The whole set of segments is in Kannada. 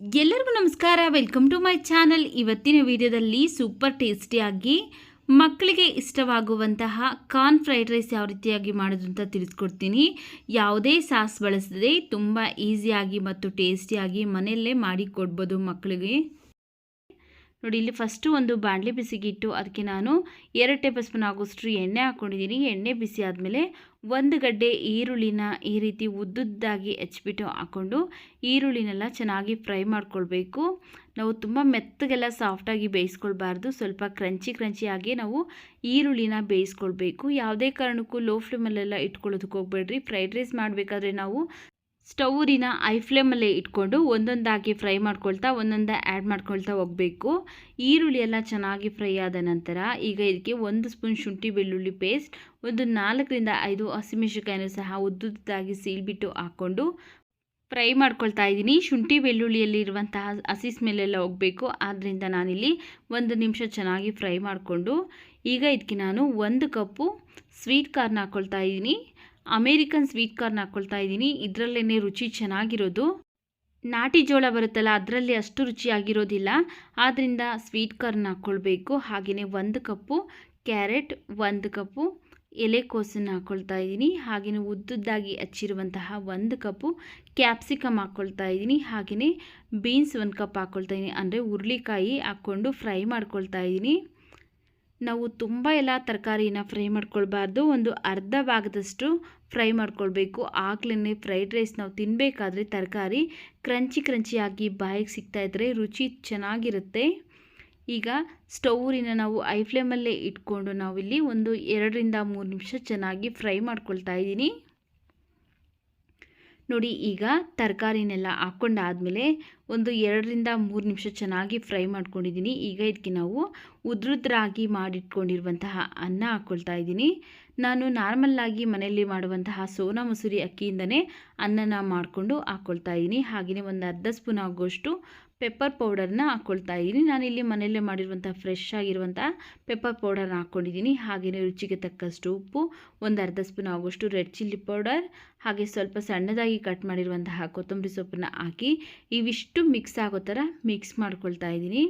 ಎಲ್ಲರಿಗೂ ನಮಸ್ಕಾರ. Welcome to my channel. ಇವತ್ತಿನ ವಿಡಿಯೋದಲ್ಲಿ ಸೂಪರ್ ಟೇಸ್ಟಿಯಾಗಿ ಮಕ್ಕಳಿಗೆ ಇಷ್ಟವಾಗುವಂತಹ ಕಾರ್ನ್ ಫ್ರೈಡ್ ರೈಸ್ ಯಾವ ರೀತಿಯಾಗಿ ಮಾಡೋದು ಅಂತ ತಿಳಿಸ್ಕೊಡ್ತೀನಿ. ಯಾವುದೇ ಸಾಸ್ ಬಳಸದೆ ತುಂಬ ಈಸಿಯಾಗಿ ಮತ್ತು ಟೇಸ್ಟಿಯಾಗಿ ಮನೆಯಲ್ಲೇ ಮಾಡಿ ಕೊಡ್ಬೋದು ಮಕ್ಕಳಿಗೆ. ನೋಡಿ, ಇಲ್ಲಿ ಫಸ್ಟು ಒಂದು ಬಾಣಲೆ ಬಿಸಿಗಿಟ್ಟು ಅದಕ್ಕೆ ನಾನು 2 ಟೇಬಲ್ ಸ್ಪೂನ್ ಆಗೋಷ್ಟು ಎಣ್ಣೆ ಹಾಕ್ಕೊಂಡಿದ್ದೀನಿ. ಎಣ್ಣೆ ಬಿಸಿ ಆದಮೇಲೆ ಒಂದು ಗಡ್ಡೆ ಈರುಳ್ಳಿನ ಈ ರೀತಿ ಉದ್ದುದ್ದಾಗಿ ಹೆಚ್ಚಿಬಿಟ್ಟು ಹಾಕ್ಕೊಂಡು ಈರುಳ್ಳಿನೆಲ್ಲ ಚೆನ್ನಾಗಿ ಫ್ರೈ ಮಾಡ್ಕೊಳ್ಬೇಕು. ನಾವು ತುಂಬ ಮೆತ್ತಗೆಲ್ಲ ಸಾಫ್ಟಾಗಿ ಬೇಯಿಸ್ಕೊಳ್ಬಾರ್ದು, ಸ್ವಲ್ಪ ಕ್ರಂಚಿಯಾಗಿ ನಾವು ಈರುಳ್ಳಿನ ಬೇಯಿಸ್ಕೊಳ್ಬೇಕು. ಯಾವುದೇ ಕಾರಣಕ್ಕೂ ಲೋ ಫ್ಲೇಮಲ್ಲೆಲ್ಲ ಇಟ್ಕೊಳ್ಳೋದಕ್ಕೆ ಹೋಗಬೇಡ್ರಿ. ಫ್ರೈಡ್ ರೈಸ್ ಮಾಡಬೇಕಾದ್ರೆ ನಾವು ಸ್ಟೌರಿನ ಐ ಫ್ಲೇಮಲ್ಲೇ ಇಟ್ಕೊಂಡು ಒಂದೊಂದಾಗಿ ಫ್ರೈ ಮಾಡ್ಕೊಳ್ತಾ ಒಂದೊಂದು ಆ್ಯಡ್ ಮಾಡ್ಕೊಳ್ತಾ ಹೋಗಬೇಕು. ಈರುಳ್ಳಿ ಎಲ್ಲ ಚೆನ್ನಾಗಿ ಫ್ರೈ ಆದ ನಂತರ ಈಗ ಇದಕ್ಕೆ 1 ಸ್ಪೂನ್ ಶುಂಠಿ ಬೆಳ್ಳುಳ್ಳಿ ಪೇಸ್ಟ್, ಒಂದು 4 ರಿಂದ 5 ಹಸಿಮೆಣಸಿನಕಾಯಿನೂ ಸಹ ಉದ್ದುದ್ದಾಗಿ ಸೀಳ್ಬಿಟ್ಟು ಹಾಕ್ಕೊಂಡು ಫ್ರೈ ಮಾಡ್ಕೊಳ್ತಾ ಇದ್ದೀನಿ. ಶುಂಠಿ ಬೆಳ್ಳುಳ್ಳಿಯಲ್ಲಿರುವಂತಹ ಹಸಿ ಸ್ಮೆಲ್ಲೆಲ್ಲ ಹೋಗಬೇಕು. ಆದ್ದರಿಂದ ನಾನಿಲ್ಲಿ 1 ನಿಮಿಷ ಚೆನ್ನಾಗಿ ಫ್ರೈ ಮಾಡಿಕೊಂಡು ಈಗ ಇದಕ್ಕೆ ನಾನು 1 ಕಪ್ಪು ಸ್ವೀಟ್ ಕಾರ್ನ್ ಹಾಕ್ಕೊಳ್ತಾ ಇದ್ದೀನಿ. ಅಮೇರಿಕನ್ ಸ್ವೀಟ್ ಕಾರ್ನ್ ಹಾಕ್ಕೊಳ್ತಾ ಇದ್ದೀನಿ. ಇದರಲ್ಲೇ ರುಚಿ ಚೆನ್ನಾಗಿರೋದು. ನಾಟಿ ಜೋಳ ಬರುತ್ತಲ್ಲ, ಅದರಲ್ಲಿ ಅಷ್ಟು ರುಚಿಯಾಗಿರೋದಿಲ್ಲ. ಆದ್ದರಿಂದ ಸ್ವೀಟ್ ಕಾರ್ನ್ ಹಾಕ್ಕೊಳ್ಬೇಕು. ಹಾಗೆಯೇ 1 ಕಪ್ಪು ಕ್ಯಾರೆಟ್, 1 ಕಪ್ಪು ಎಲೆಕೋಸನ್ನು ಹಾಕ್ಕೊಳ್ತಾ ಇದ್ದೀನಿ. ಹಾಗೆಯೇ ಉದ್ದುದ್ದಾಗಿ ಹಚ್ಚಿರುವಂತಹ 1 ಕಪ್ಪು ಕ್ಯಾಪ್ಸಿಕಮ್ ಹಾಕ್ಕೊಳ್ತಾ ಇದ್ದೀನಿ. ಹಾಗೆಯೇ ಬೀನ್ಸ್ 1 ಕಪ್ ಹಾಕ್ಕೊಳ್ತಾ ಇದ್ದೀನಿ, ಅಂದರೆ ಹುರುಳಿಕಾಯಿ ಹಾಕ್ಕೊಂಡು ಫ್ರೈ ಮಾಡ್ಕೊಳ್ತಾ ಇದ್ದೀನಿ. ನಾವು ತುಂಬ ಎಲ್ಲ ತರಕಾರಿನ ಫ್ರೈ ಮಾಡ್ಕೊಳ್ಬಾರ್ದು, ಒಂದು ಅರ್ಧ ಭಾಗದಷ್ಟು ಫ್ರೈ ಮಾಡ್ಕೊಳ್ಬೇಕು. ಆಗಲೇ ಫ್ರೈಡ್ ರೈಸ್ ನಾವು ತಿನ್ನಬೇಕಾದ್ರೆ ತರಕಾರಿ ಕ್ರಂಚಿಯಾಗಿ ಬಾಯಿಗೆ ಸಿಗ್ತಾಯಿದ್ರೆ ರುಚಿ ಚೆನ್ನಾಗಿರುತ್ತೆ. ಈಗ ಸ್ಟೌರಿನ ನಾವು ಐ ಫ್ಲೇಮಲ್ಲೇ ಇಟ್ಕೊಂಡು ನಾವಿಲ್ಲಿ ಒಂದು 2 ರಿಂದ 3 ನಿಮಿಷ ಚೆನ್ನಾಗಿ ಫ್ರೈ ಮಾಡ್ಕೊಳ್ತಾ ಇದ್ದೀನಿ. ನೋಡಿ, ಈಗ ತರಕಾರಿನೆಲ್ಲ ಹಾಕ್ಕೊಂಡಾದಮೇಲೆ ಒಂದು 2 ರಿಂದ 3 ನಿಮಿಷ ಚೆನ್ನಾಗಿ ಫ್ರೈ ಮಾಡ್ಕೊಂಡಿದ್ದೀನಿ. ಈಗ ಇದಕ್ಕೆ ನಾವು ಉದ್ರುದ್ರಾಗಿ ಮಾಡಿಟ್ಕೊಂಡಿರುವಂತಹ ಅನ್ನ ಹಾಕ್ಕೊಳ್ತಾ ಇದ್ದೀನಿ. ನಾನು ನಾರ್ಮಲ್ಲಾಗಿ ಮನೆಯಲ್ಲಿ ಮಾಡುವಂತಹ ಸೋನಾ ಮಸೂರಿ ಅಕ್ಕಿಯಿಂದನೇ ಅನ್ನನ ಮಾಡಿಕೊಂಡು ಹಾಕ್ಕೊಳ್ತಾ ಇದ್ದೀನಿ. ಹಾಗೆಯೇ ಒಂದು ಅರ್ಧ ಸ್ಪೂನ್ ಆಗೋಷ್ಟು ಪೆಪ್ಪರ್ ಪೌಡರ್ನ ಹಾಕ್ಕೊಳ್ತಾ ಇದ್ದೀನಿ. ನಾನಿಲ್ಲಿ ಮನೆಯಲ್ಲೇ ಮಾಡಿರುವಂಥ ಫ್ರೆಶ್ ಆಗಿರುವಂಥ ಪೆಪ್ಪರ್ ಪೌಡರ್ನ ಹಾಕ್ಕೊಂಡಿದ್ದೀನಿ. ಹಾಗೆಯೇ ರುಚಿಗೆ ತಕ್ಕಷ್ಟು ಉಪ್ಪು, ಒಂದು ಅರ್ಧ ಸ್ಪೂನ್ ಆಗೋಷ್ಟು ರೆಡ್ ಚಿಲ್ಲಿ ಪೌಡರ್, ಹಾಗೆ ಸ್ವಲ್ಪ ಸಣ್ಣದಾಗಿ ಕಟ್ ಮಾಡಿರುವಂತಹ ಕೊತ್ತಂಬರಿ ಸೊಪ್ಪನ್ನು ಹಾಕಿ ಇವಿಷ್ಟು ಮಿಕ್ಸ್ ಆಗೋ ಥರ ಮಿಕ್ಸ್ ಮಾಡ್ಕೊಳ್ತಾ ಇದ್ದೀನಿ.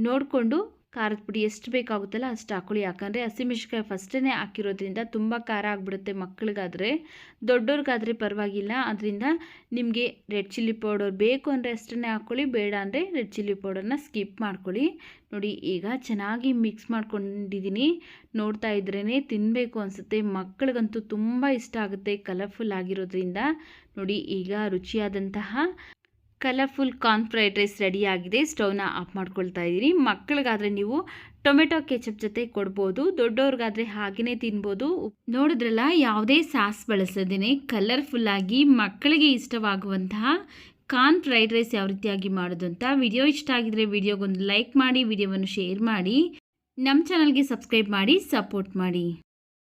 ನೋಡಿಕೊಂಡು ಖಾರದ ಪುಡಿ ಎಷ್ಟು ಬೇಕಾಗುತ್ತಲ್ಲ ಅಷ್ಟು ಹಾಕ್ಕೊಳ್ಳಿ. ಯಾಕಂದರೆ ಹಸಿಮೆಣಸಿನ್ಕಾಯಿ ಫಸ್ಟೇ ಹಾಕಿರೋದ್ರಿಂದ ತುಂಬ ಖಾರ ಆಗಿಬಿಡುತ್ತೆ ಮಕ್ಕಳಿಗಾದರೆ. ದೊಡ್ಡವ್ರಿಗಾದರೆ ಪರವಾಗಿಲ್ಲ. ಅದರಿಂದ ನಿಮಗೆ ರೆಡ್ ಚಿಲ್ಲಿ ಪೌಡರ್ ಬೇಕು ಅಂದರೆ ಅಷ್ಟನ್ನೇ ಹಾಕ್ಕೊಳ್ಳಿ, ಬೇಡ ಅಂದರೆ ರೆಡ್ ಚಿಲ್ಲಿ ಪೌಡರ್ನ ಸ್ಕಿಪ್ ಮಾಡ್ಕೊಳ್ಳಿ. ನೋಡಿ, ಈಗ ಚೆನ್ನಾಗಿ ಮಿಕ್ಸ್ ಮಾಡ್ಕೊಂಡಿದ್ದೀನಿ. ನೋಡ್ತಾ ಇದ್ರೇ ತಿನ್ನಬೇಕು ಅನಿಸುತ್ತೆ. ಮಕ್ಕಳಿಗಂತೂ ತುಂಬ ಇಷ್ಟ ಆಗುತ್ತೆ ಕಲರ್ಫುಲ್ ಆಗಿರೋದ್ರಿಂದ. ನೋಡಿ, ಈಗ ರುಚಿಯಾದಂತಹ ಕಲರ್ಫುಲ್ ಕಾರ್ನ್ ಫ್ರೈಡ್ ರೈಸ್ ರೆಡಿಯಾಗಿದೆ. ಸ್ಟವ್ನ ಆಫ್ ಮಾಡ್ಕೊಳ್ತಾ ಇದ್ದೀನಿ. ಮಕ್ಕಳಿಗಾದರೆ ನೀವು ಟೊಮೆಟೊ ಕೆಚಪ್ ಜೊತೆ ಕೊಡ್ಬೋದು, ದೊಡ್ಡವ್ರಿಗಾದರೆ ಹಾಗೆಯೇ ತಿನ್ಬೋದು. ನೋಡಿದ್ರಲ್ಲ, ಯಾವುದೇ ಸಾಸ್ ಬಳಸದೇ ಕಲರ್ಫುಲ್ಲಾಗಿ ಮಕ್ಕಳಿಗೆ ಇಷ್ಟವಾಗುವಂತಹ ಕಾರ್ನ್ ಫ್ರೈಡ್ ರೈಸ್ ಯಾವ ರೀತಿಯಾಗಿ ಮಾಡೋದು ಅಂತ. ವಿಡಿಯೋ ಇಷ್ಟ ಆಗಿದ್ರೆ ವಿಡಿಯೋಗೊಂದು ಲೈಕ್ ಮಾಡಿ, ವಿಡಿಯೋವನ್ನು ಶೇರ್ ಮಾಡಿ, ನಮ್ಮ ಚಾನಲ್ಗೆ ಸಬ್ಸ್ಕ್ರೈಬ್ ಮಾಡಿ, ಸಪೋರ್ಟ್ ಮಾಡಿ.